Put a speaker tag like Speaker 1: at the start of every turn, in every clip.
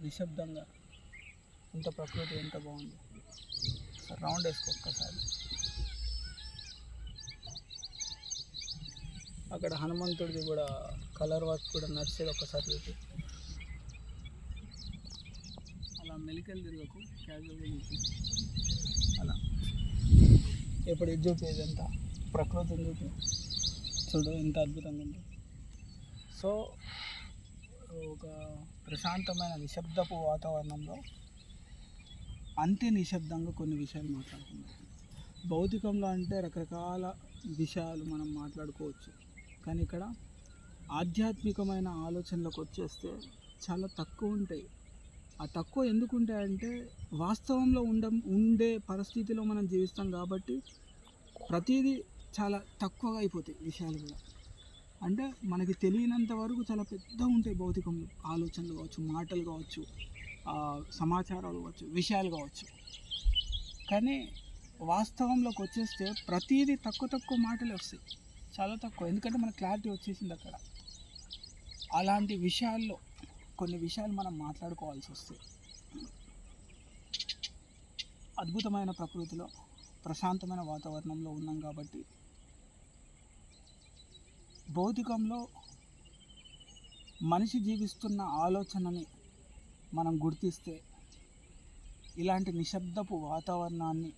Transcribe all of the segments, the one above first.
Speaker 1: నిశ్శబ్దంగా ఇంత ప్రకృతి ఎంత బాగుంది. రౌండ్ వేసుకో ఒక్కసారి. అక్కడ హనుమంతుడిది కూడా కలర్ వర్క్ కూడా నడిచేది ఒక్కసారి చూసి. అలా మెలికలు తిరగకు, క్యాజువల్గా చూపి. అలా ఇప్పుడు ఇది చూపేది ఎంత ప్రకృతిని చూపి. చూడు ఎంత అద్భుతంగా ఉంది. సో ఒక ప్రశాంతమైన నిశ్శబ్దపు వాతావరణంలో అంతే నిశ్శబ్దంగా కొన్ని విషయాలు మాట్లాడుకుందాం. భౌతికంలో అంటే రకరకాల విషయాలు మనం మాట్లాడుకోవచ్చు, కానీ ఇక్కడ ఆధ్యాత్మికమైన ఆలోచనలకు వచ్చేస్తే చాలా తక్కువ ఉంటాయి. ఆ తక్కువ ఎందుకు ఉంటాయంటే వాస్తవంలో ఉండే పరిస్థితిలో మనం జీవిస్తాం కాబట్టి ప్రతిదీ చాలా తక్కువగా అయిపోతాయి విషయాలు కూడా. అంటే మనకి తెలియనంత వరకు చాలా పెద్దగా ఉంటాయి భౌతికంలో ఆలోచనలు కావచ్చు, మాటలు కావచ్చు, సమాచారాలు కావచ్చు, విషయాలు కావచ్చు. కానీ వాస్తవంలోకి వచ్చేస్తే ప్రతిదీ తక్కువ మాటలు వస్తాయి, చాలా తక్కువ. ఎందుకంటే మనకు క్లారిటీ వచ్చేసింది అక్కడ. అలాంటి విషయాల్లో కొన్ని విషయాలు మనం మాట్లాడుకోవాల్సి వస్తాయి. అద్భుతమైన ప్రకృతిలో ప్రశాంతమైన వాతావరణంలో ఉన్నాం కాబట్టి భౌతికంలో మనిషి జీవిస్తున్న ఆలోచనని మనం గుర్తిస్తే ఇలాంటి నిశ్శబ్దపు వాతావరణాన్ని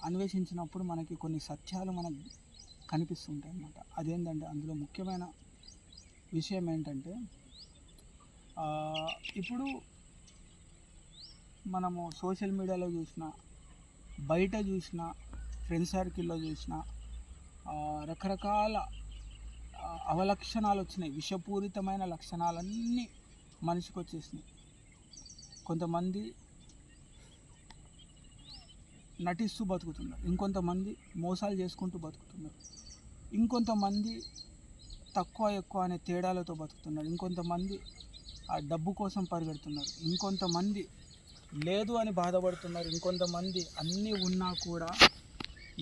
Speaker 1: అన్వేషించినప్పుడు మనకి కొన్ని సత్యాలు మనకు కనిపిస్తుంటాయి అన్నమాట. అదేంటంటే అందులో ముఖ్యమైన విషయం ఏంటంటే ఇప్పుడు మనము సోషల్ మీడియాలో చూసినా, బయట చూసినా, ఫ్రెండ్స్ సర్కిల్లో చూసినా రకరకాల అవలక్షణాలు వచ్చినాయి. విషపూరితమైన లక్షణాలన్నీ మనిషికి వచ్చేసినాయి. కొంతమంది నటిస్తూ బతుకుతున్నారు, ఇంకొంతమంది మోసాలు చేసుకుంటూ బతుకుతున్నారు, ఇంకొంతమంది తక్కువ ఎక్కువ అనే తేడాలతో బతుకుతున్నారు, ఇంకొంతమంది ఆ డబ్బు కోసం పరిగెడుతున్నారు, ఇంకొంతమంది లేదు అని బాధపడుతున్నారు, ఇంకొంతమంది అన్నీ ఉన్నా కూడా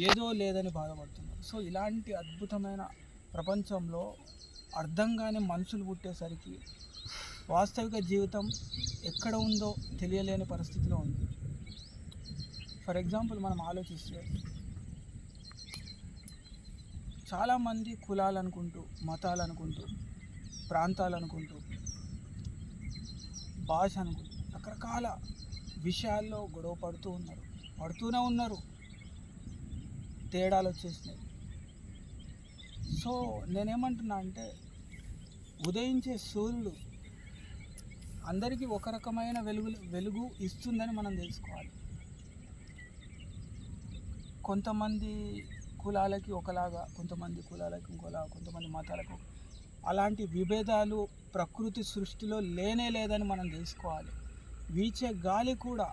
Speaker 1: ఏదో లేదని బాధపడుతున్నారు. సో ఇలాంటి అద్భుతమైన ప్రపంచంలో అర్థం కాని మనుషులు పుట్టేసరికి వాస్తవిక జీవితం ఎక్కడ ఉందో తెలియలేని పరిస్థితిలో ఉంది. ఫర్ ఎగ్జాంపుల్ మనం ఆలోచిస్తే చాలామంది కులాలు అనుకుంటూ, మతాలు అనుకుంటూ, ప్రాంతాలు అనుకుంటూ, భాష అనుకుంటూ రకరకాల విషయాల్లో గొడవ పడుతూనే ఉన్నారు. తేడాలు వచ్చేసినాయి. సో నేనేమంటున్నా అంటే ఉదయించే సూర్యుడు అందరికీ ఒక రకమైన వెలుగు ఇస్తుందని మనం తెలుసుకోవాలి. కొంతమంది కులాలకి ఒకలాగా, కొంతమంది కులాలకి ఇంకోలాగా, కొంతమంది మతాలకు, అలాంటి విభేదాలు ప్రకృతి సృష్టిలో లేదని మనం తెలుసుకోవాలి. వీచే గాలి కూడా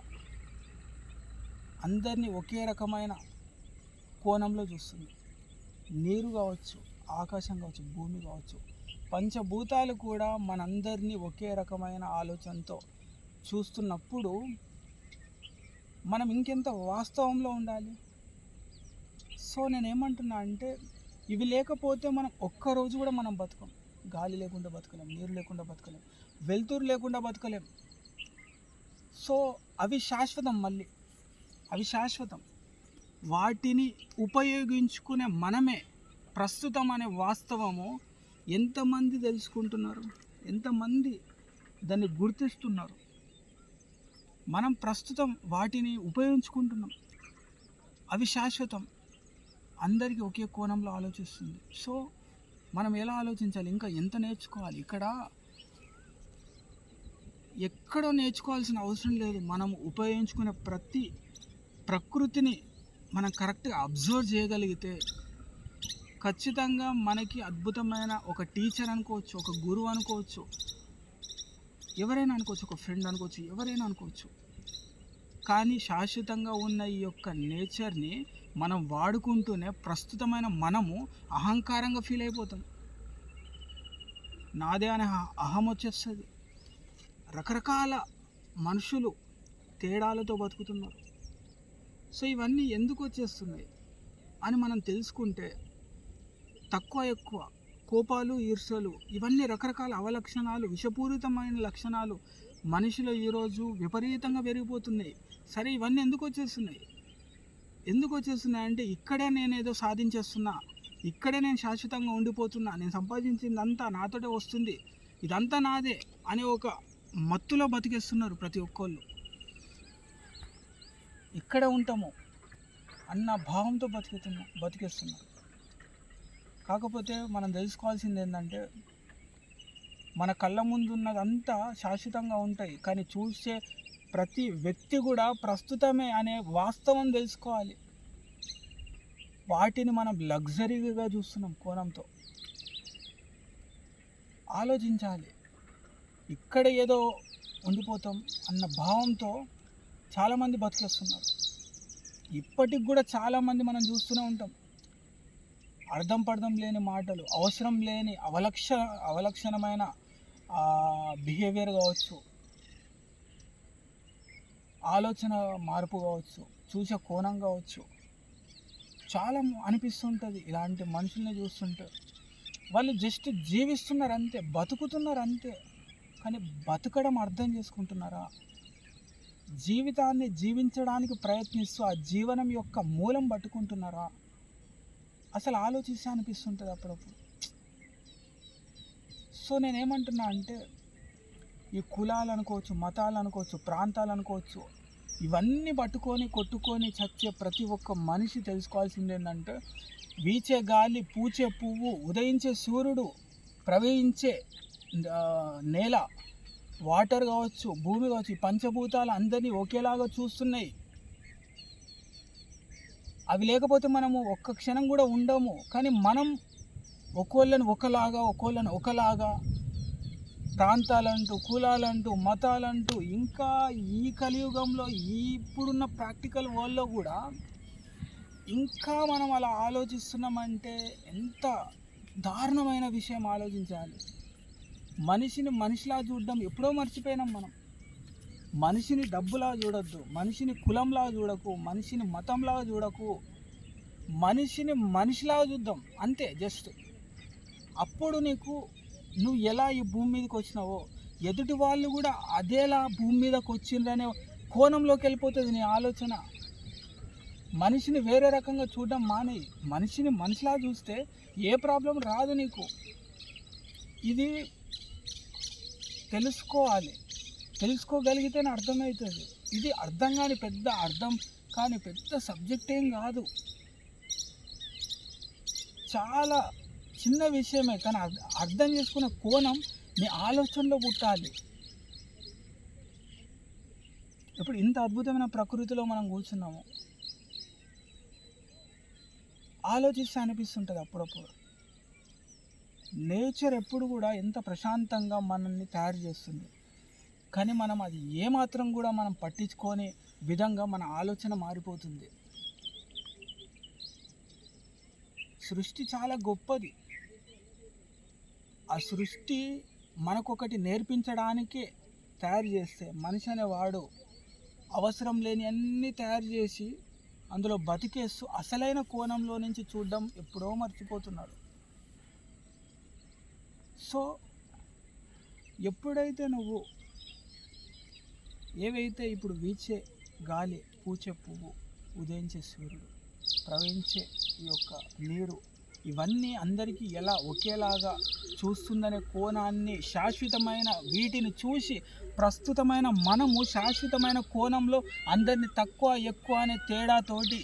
Speaker 1: అందరినీ ఒకే రకమైన కోణంలో చూస్తుంది. నీరు కావచ్చు, ఆకాశం కావచ్చు, భూమి కావచ్చు, పంచభూతాలు కూడా మనందరినీ ఒకే రకమైన ఆలోచనతో చూస్తున్నప్పుడు మనం ఇంకెంత వాస్తవంలో ఉండాలి. సో నేనేమంటున్నా అంటే ఇవి లేకపోతే మనం ఒక్కరోజు కూడా మనం బతకం. గాలి లేకుండా బతకలేం, నీరు లేకుండా బతకలేం, వెలుతురు లేకుండా బతకలేం. సో అవి శాశ్వతం, మళ్ళీ అవి శాశ్వతం. వాటిని ఉపయోగించుకునే మనమే ప్రస్తుతం అనే వాస్తవము ఎంతమంది తెలుసుకుంటున్నారు, ఎంతమంది దాన్ని గుర్తిస్తున్నారు. మనం ప్రస్తుతం వాటిని ఉపయోగించుకుంటున్నాం, అవి శాశ్వతం, అందరికీ ఒకే కోణంలో ఆలోచిస్తుంది. సో మనం ఎలా ఆలోచించాలి, ఇంకా ఎంత నేర్చుకోవాలి. ఎక్కడో నేర్చుకోవాల్సిన అవసరం లేదు. మనం ఉపయోగించుకునే ప్రతి ప్రకృతిని మనం కరెక్ట్గా అబ్జర్వ్ చేయగలిగితే ఖచ్చితంగా మనకి అద్భుతమైన ఒక టీచర్ అనుకోవచ్చు, ఒక గురువు అనుకోవచ్చు, ఎవరైనా అనుకోవచ్చు, ఒక ఫ్రెండ్ అనుకోవచ్చు, ఎవరైనా అనుకోవచ్చు. కానీ శాశ్వతంగా ఉన్న ఈ యొక్క నేచర్ని మనం వాడుకుంటూనే ప్రస్తుతమైన మనము అహంకారంగా ఫీల్ అయిపోతాం. నాదే అనే అహం వచ్చేస్తుంది. రకరకాల మనుషులు తేడాలతో బతుకుతున్నారు. సో ఇవన్నీ ఎందుకు వచ్చేస్తున్నాయి అని మనం తెలుసుకుంటే తక్కువ ఎక్కువ కోపాలు, ఈర్ష్యలు, ఇవన్నీ రకరకాల అవలక్షణాలు, విషపూరితమైన లక్షణాలు మనిషిలో ఈరోజు విపరీతంగా పెరిగిపోతున్నాయి. సరే, ఇవన్నీ ఎందుకు వచ్చేస్తున్నాయి అంటే ఇక్కడే నేను ఏదో సాధించేస్తున్నా, ఇక్కడే నేను శాశ్వతంగా ఉండిపోతున్నా, నేను సంపాదించిందంతా నాతోటే వస్తుంది, ఇదంతా నాదే అనే ఒక మత్తులో బతికేస్తున్నారు ప్రతి ఒక్కళ్ళు. ఇక్కడే ఉంటాము అన్న భావంతో బతికేస్తున్నారు. కాకపోతే మనం తెలుసుకోవాల్సింది ఏంటంటే మన కళ్ళ ముందు ఉన్నదంతా శాశ్వతంగా ఉంటాయి, కానీ చూసే ప్రతి వ్యక్తి కూడా ప్రస్తుతమే అనే వాస్తవం తెలుసుకోవాలి. వాటిని మనం లగ్జరీగా చూస్తున్నాం కోణంతో. ఆలోచించాలి. ఇక్కడ ఏదో ఉండిపోతాం అన్న భావంతో చాలామంది బతికేస్తున్నారు. ఇప్పటికి కూడా చాలామంది మనం చూస్తూనే ఉంటాం. అర్థం పర్థం లేని మాటలు, అవసరం లేని అవలక్షణమైన బిహేవియర్ కావచ్చు, ఆలోచన మార్పు కావచ్చు, చూసే కోణం కావచ్చు, చాలా అనిపిస్తుంటుంది ఇలాంటి మనుషుల్ని చూస్తుంటే. వాళ్ళు జస్ట్ జీవిస్తున్నారు అంతే, బతుకుతున్నారు అంతే, కానీ బతకడం అర్థం చేసుకుంటున్నారా? జీవితాన్ని జీవించడానికి ప్రయత్నిస్తూ ఆ జీవనం యొక్క మూలం పట్టుకుంటున్నారా? అసలు ఆలోచిస్తే అనిపిస్తుంటుంది అప్పుడప్పుడు. సో నేనేమంటున్నా అంటే ఈ కులాలు అనుకోవచ్చు, మతాలు అనుకోవచ్చు, ప్రాంతాలు అనుకోవచ్చు, ఇవన్నీ పట్టుకొని కొట్టుకొని చచ్చే ప్రతి ఒక్క మనిషి తెలుసుకోవాల్సింది ఏంటంటే వీచే గాలి, పూచే పువ్వు, ఉదయించే సూర్యుడు, ప్రవహించే నేల, వాటర్ కావచ్చు, భూమి కావచ్చు, ఈ పంచభూతాలు అందరినీ ఒకేలాగా చూస్తున్నాయి. అవి లేకపోతే మనము ఒక్క క్షణం కూడా ఉండము. కానీ మనం ఒకళ్ళని ఒకలాగా ప్రాంతాలంటూ, కులాలంటూ, మతాలంటూ, ఇంకా ఈ కలియుగంలో ఇప్పుడున్న ప్రాక్టికల్ వరల్డ్లో కూడా ఇంకా మనం అలా ఆలోచిస్తున్నామంటే ఎంత దారుణమైన విషయం. ఆలోచించాలి. మనిషిని మనిషిలా చూడడం ఎప్పుడో మర్చిపోయినాం మనం. మనిషిని డబ్బులా చూడొద్దు, మనిషిని కులంలా చూడకు, మనిషిని మతంలా చూడకు, మనిషిని మనిషిలా చూద్దాం అంతే. జస్ట్ అప్పుడు నువ్వు ఎలా ఈ భూమి మీదకి వచ్చినావో ఎదుటి వాళ్ళు కూడా అదేలా భూమి మీదకి వచ్చిందనే కోణంలోకి వెళ్ళిపోతుంది నీ ఆలోచన. మనిషిని వేరే రకంగా చూడడం మానేయి. మనిషిని మనిషిలా చూస్తే ఏ ప్రాబ్లం రాదు నీకు. ఇది తెలుసుకోగలిగితేనే అర్థమవుతుంది. ఇది అర్థం కాని పెద్ద సబ్జెక్ట్ ఏం కాదు. చాలా చిన్న విషయమే, కానీ అర్థం చేసుకునే కోణం నీ ఆలోచనలో పుట్టాలి. ఇప్పుడు ఇంత అద్భుతమైన ప్రకృతిలో మనం కూర్చున్నాము, ఆలోచిస్తే అనిపిస్తుంటుంది అప్పుడప్పుడు. నేచర్ ఎప్పుడు కూడా ఎంత ప్రశాంతంగా మనల్ని తయారు చేస్తుంది, కానీ మనం అది ఏమాత్రం కూడా మనం పట్టించుకోని విధంగా మన ఆలోచన మారిపోతుంది. సృష్టి చాలా గొప్పది. ఆ సృష్టి మనకొకటి నేర్పించడానికే తయారు చేస్తే మనిషి అనేవాడు అవసరం లేని అన్నీ తయారు చేసి అందులో బతికేస్తూ అసలైన కోణంలో నుంచి చూడడం ఎప్పుడో మర్చిపోతున్నాడు. సో ఎప్పుడైతే నువ్వు ఏవైతే ఇప్పుడు వీచే గాలి, పూచే పువ్వు, ఉదయించే సూర్యుడు, ప్రవహించే ఈ యొక్క నీరు, ఇవన్నీ అందరికీ ఎలా ఒకేలాగా చూస్తుందనే కోణాన్ని, శాశ్వతమైన వీటిని చూసి ప్రస్తుతమైన మనము శాశ్వతమైన కోణంలో అందరినీ తక్కువ ఎక్కువ అనే తేడాతోటి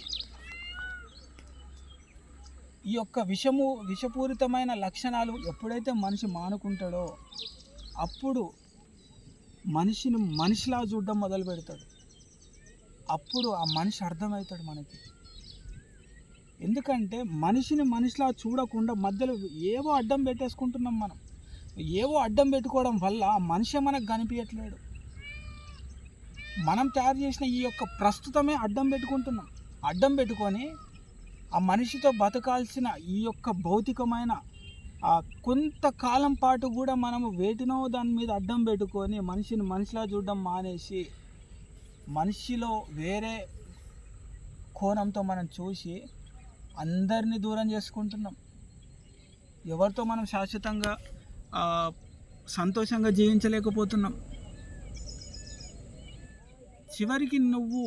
Speaker 1: ఈ యొక్క విషపూరితమైన లక్షణాలు ఎప్పుడైతే మనిషి మానుకుంటాడో అప్పుడు మనిషిని మనిషిలా చూడడం మొదలు పెడతాడు. అప్పుడు ఆ మనిషి అర్థమవుతాడు మనకి. ఎందుకంటే మనిషిని మనిషిలా చూడకుండా మధ్యలో ఏవో అడ్డం పెట్టేసుకుంటున్నాం మనం. ఏవో అడ్డం పెట్టుకోవడం వల్ల ఆ మనిషి మనకు కనిపించట్లేడు. మనం తయారు చేసిన ఈ యొక్క ప్రస్తుతమే అడ్డం పెట్టుకుంటున్నాం. అడ్డం పెట్టుకొని ఆ మనిషితో బతకాల్సిన ఈ యొక్క భౌతికమైన కొంతకాలం పాటు కూడా మనము వేటినో దాని మీద అడ్డం పెట్టుకొని మనిషిని మనిషిలా చూడడం మానేసి మనిషిలో వేరే కోణంతో మనం చూసి అందరినీ దూరం చేసుకుంటున్నాం. ఎవరితో మనం శాశ్వతంగా సంతోషంగా జీవించలేకపోతున్నాం. చివరికి నువ్వు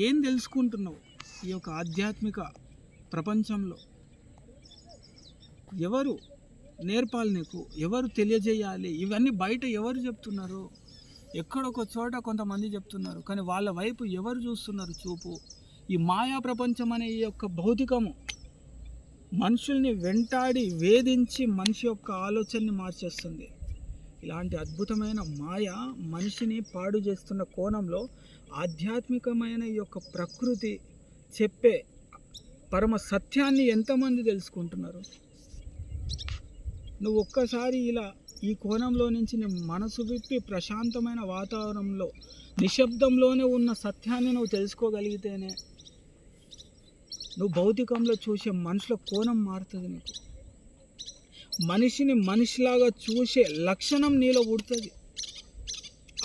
Speaker 1: ఏం తెలుసుకుంటున్నావు ఈ యొక్క ఆధ్యాత్మిక ప్రపంచంలో? ఎవరు నేర్పాలి నీకు? ఎవరు తెలియజేయాలి? ఇవన్నీ బయట ఎవరు చెప్తున్నారు? ఎక్కడొక చోట కొంతమంది చెప్తున్నారు, కానీ వాళ్ళ వైపు ఎవరు చూస్తున్నారు చూపు? ఈ మాయా ప్రపంచం అనే ఈ యొక్క భౌతికము మనుషుల్ని వెంటాడి వేధించి మనిషి యొక్క ఆలోచనని మార్చేస్తుంది. ఇలాంటి అద్భుతమైన మాయ మనిషిని పాడు చేస్తున్న కోణంలో ఆధ్యాత్మికమైన ఈ యొక్క ప్రకృతి చెప్పే పరమ సత్యాన్ని ఎంతమంది తెలుసుకుంటున్నారు? నువ్వు ఒక్కసారి ఇలా ఈ కోణంలో నుంచి నీ మనసు విప్పి ప్రశాంతమైన వాతావరణంలో నిశ్శబ్దంలోనే ఉన్న సత్యాన్ని నువ్వు తెలుసుకోగలిగితేనే నువ్వు భౌతికంలో చూసే మనుషుల కోణం మారుతుంది. నీకు మనిషిని మనిషిలాగా చూసే లక్షణం నీలో పుడుతుంది.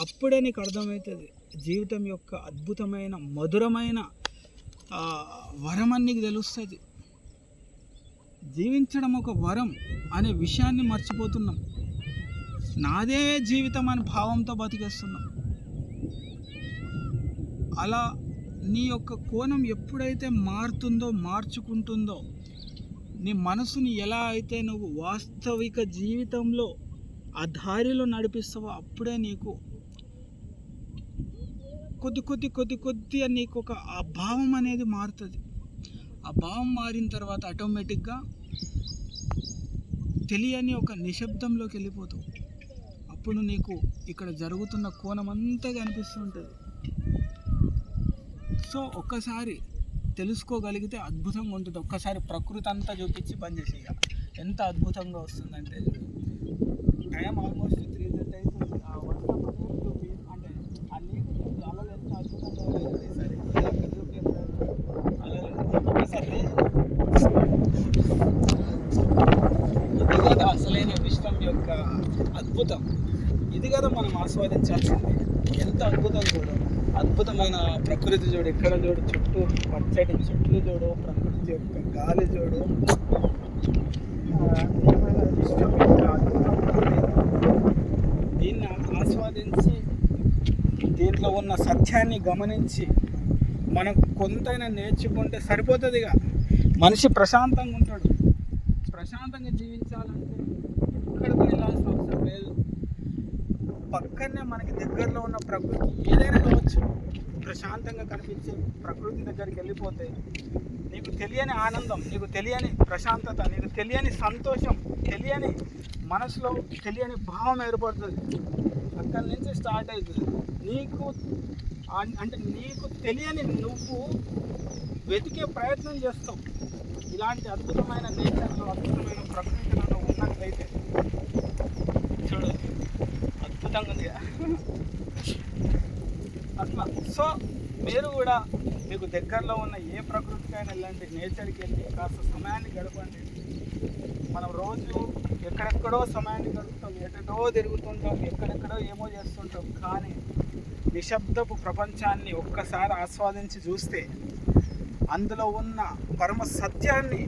Speaker 1: అప్పుడే నీకు అర్థమవుతుంది జీవితం యొక్క అద్భుతమైన మధురమైన వరం అని నీకు తెలుస్తుంది. జీవించడం ఒక వరం అనే విషయాన్ని మర్చిపోతున్నాం. నాదే జీవితం అనే భావంతో బతికేస్తున్నాం. అలా నీ యొక్క కోణం ఎప్పుడైతే మారుతుందో, మార్చుకుంటుందో, నీ మనసుని ఎలా అయితే నువ్వు వాస్తవిక జీవితంలో ఆ దారిలో నడిపిస్తావో అప్పుడే నీకు కొద్ది నీకు ఒక ఆ భావం అనేది మారుతుంది. ఆ భావం మారిన తర్వాత ఆటోమేటిక్గా తెలియని ఒక నిశ్శబ్దంలోకి వెళ్ళిపోతావు. అప్పుడు నీకు ఇక్కడ జరుగుతున్న కోణం అంతా కనిపిస్తుంటుంది. సో ఒక్కసారి తెలుసుకోగలిగితే అద్భుతంగా ఉంటుంది. ఒక్కసారి ప్రకృతి అంతా చూపించి పని చేసి ఎంత అద్భుతంగా వస్తుందంటే, టైం ఆల్మోస్ట్ 3:30 అవుతుంది. ఆ వర్షం చూపి అంటే ఆ నీటి అలలు ఎంత అద్భుతంగా ఉంటుంది. సరే ఇది కదా అసలైన విశ్వం యొక్క అద్భుతం. ఇది కదా మనం ఆస్వాదించాల్సింది. ఎంత అద్భుతం చూడు, అద్భుతమైన ప్రకృతి చూడు, ఎక్కడ చూడు, చుట్టూ పచ్చటి చెట్లు చూడు, ప్రకృతి యొక్క గాలి చూడు, విశ్వం యొక్క దీన్ని ఆస్వాదించి దీంట్లో ఉన్న సత్యాన్ని గమనించి మనం కొంతైనా నేర్చుకుంటే సరిపోతుందిగా. మనిషి ప్రశాంతంగా ఉంటాడు. ప్రశాంతంగా జీవించాలంటే ఎక్కడికి వెళ్ళాల్సిన అవసరం లేదు. పక్కనే మనకి దగ్గరలో ఉన్న ప్రకృతి ఏదైనా కావచ్చు, ప్రశాంతంగా కనిపించే ప్రకృతి దగ్గరికి వెళ్ళిపోతే నీకు తెలియని ఆనందం, నీకు తెలియని ప్రశాంతత, నీకు తెలియని సంతోషం, తెలియని మనసులో తెలియని భావం ఏర్పడుతుంది. అక్కడి నుంచి స్టార్ట్ అవుతుంది. నీకు తెలియని నువ్వు వెతికే ప్రయత్నం చేస్తావు. ఇలాంటి అద్భుతమైన నేచర్లో, అద్భుతమైన ప్రకృతిలో నువ్వు ఉన్నట్లయితే చూడు, అద్భుతంగా ఉంది అట్లా. సో మీరు కూడా మీకు దగ్గరలో ఉన్న ఏ ప్రకృతికైనా వెళ్ళండి, నేచర్కి వెళ్ళి కాస్త సమయాన్ని గడపండి. మనం రోజు ఎక్కడెక్కడో సమయాన్ని గడుపుతాం, ఎక్కడో తిరుగుతుంటాం, ఎక్కడెక్కడో ఏమో చేస్తుంటాం. కానీ నిశ్శబ్దపు ప్రపంచాన్ని ఒక్కసారి ఆస్వాదించి చూస్తే అందులో ఉన్న పరమ సత్యాన్ని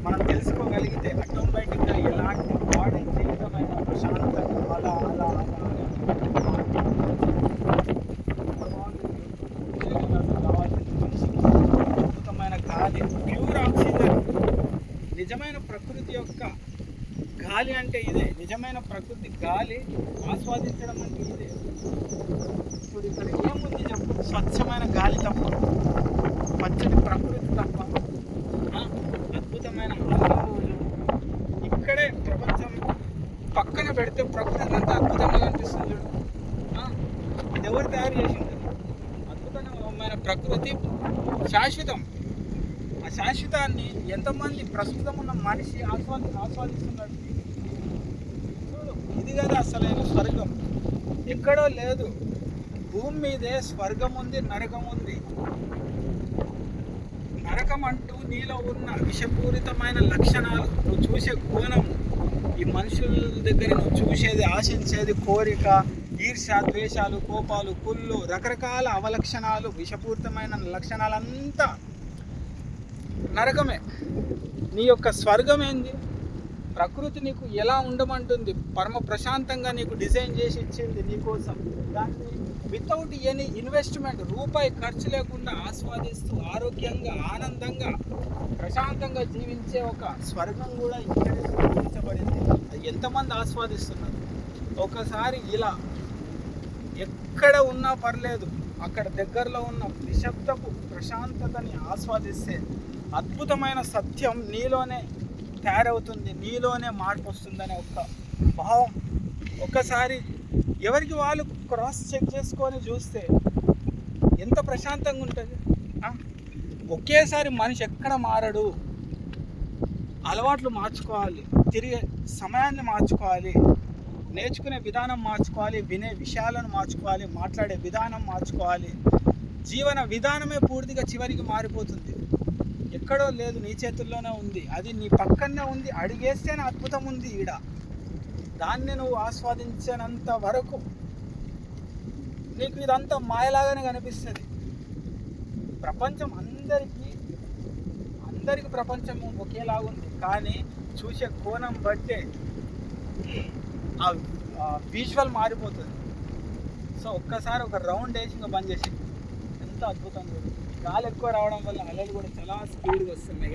Speaker 1: మనం తెలుసుకోగలిగితే ఆటోమేటిక్గా ఎలాంటి వాడి జీవితమైన ప్రశాంతంగా అలా అలా అలా అద్భుతమైన గాలి, ప్యూర్ ఆక్సిజన్. నిజమైన ప్రకృతి యొక్క గాలి అంటే ఇదే. నిజమైన ప్రకృతి గాలి ఆస్వాదించడం అంటే ఇదే. ఇప్పుడు ఇక్కడ ఏముంది చెప్పు? స్వచ్ఛమైన గాలి తప్ప, పచ్చటి ప్రకృతి తప్ప, అద్భుతమైన ఆనందం. ఇక్కడే ప్రపంచం పక్కన పెడితే ప్రకృతి అంతా అద్భుతంగా కనిపిస్తుంది. ఇది ఎవరు తయారు చేసింది? అద్భుతమైన ప్రకృతి శాశ్వతం. ఆ శాశ్వతాన్ని ఎంతమంది ప్రస్తుతం ఉన్న మనిషి ఆస్వాదిస్తున్నాడు. చూడు, ఇది కదా అసలైన స్వర్గం. ఎక్కడో లేదు, భూమి మీదే స్వర్గం ఉంది, నరకం ఉంది. నరకం అంటూ నీలో ఉన్న విషపూరితమైన లక్షణాలు, నువ్వు చూసే కోణం, ఈ మనుషుల దగ్గర నువ్వు చూసేది, ఆశించేది, కోరిక, ఈర్ష్య, ద్వేషాలు, కోపాలు, కుళ్ళు, రకరకాల అవలక్షణాలు, విషపూరితమైన లక్షణాలంతా నరకమే. నీ యొక్క స్వర్గం ఏంది? ప్రకృతి నీకు ఎలా ఉండమంటుంది, పరమ ప్రశాంతంగా నీకు డిజైన్ చేసి ఇచ్చింది నీకోసం. దాన్ని వితౌట్ ఎనీ ఇన్వెస్ట్మెంట్, రూపాయి ఖర్చు లేకుండా ఆస్వాదిస్తూ ఆరోగ్యంగా ఆనందంగా ప్రశాంతంగా జీవించే ఒక స్వర్గం కూడా ఇక్కడే సృష్టించబడింది. అది ఎంతమంది ఆస్వాదిస్తున్నారు? ఒకసారి ఇలా ఎక్కడ ఉన్నా పర్లేదు, అక్కడ దగ్గరలో ఉన్న నిశ్శబ్దపు ప్రశాంతతని ఆస్వాదిస్తే అద్భుతమైన సత్యం నీలోనే తయారవుతుంది, నీలోనే మార్పు వస్తుందనే ఒక భావం. ఒక్కసారి ఎవరికి వాళ్ళు క్రాస్ చెక్ చేసుకొని చూస్తే ఎంత ప్రశాంతంగా ఉంటుంది. ఒకేసారి మనిషి ఎక్కడ మారడు. అలవాట్లు మార్చుకోవాలి, తిరిగే సమయాన్ని మార్చుకోవాలి, నేర్చుకునే విధానం మార్చుకోవాలి, వినే విషయాలను మార్చుకోవాలి, మాట్లాడే విధానం మార్చుకోవాలి. జీవన విధానమే పూర్తిగా చివరికి మారిపోతుంది. ఎక్కడో లేదు, నీ చేతుల్లోనే ఉంది. అది నీ పక్కనే ఉంది, అడిగేస్తేనే అద్భుతం ఉంది ఈడ. దాన్ని నువ్వు ఆస్వాదించినంత వరకు నీకు ఇదంతా మాయలాగానే కనిపిస్తుంది. ప్రపంచం అందరికీ ప్రపంచం ఒకేలాగుంది, కానీ చూసే కోణం బట్టే ఆ విజువల్ మారిపోతుంది. సో ఒక్కసారి ఒక రౌండ్ వేసి ఇంకా బంద్ చేసి ఎంత అద్భుతంగా. గాలి ఎక్కువ రావడం వల్ల అలలు కూడా చాలా స్పీడ్గా వస్తున్నాయి.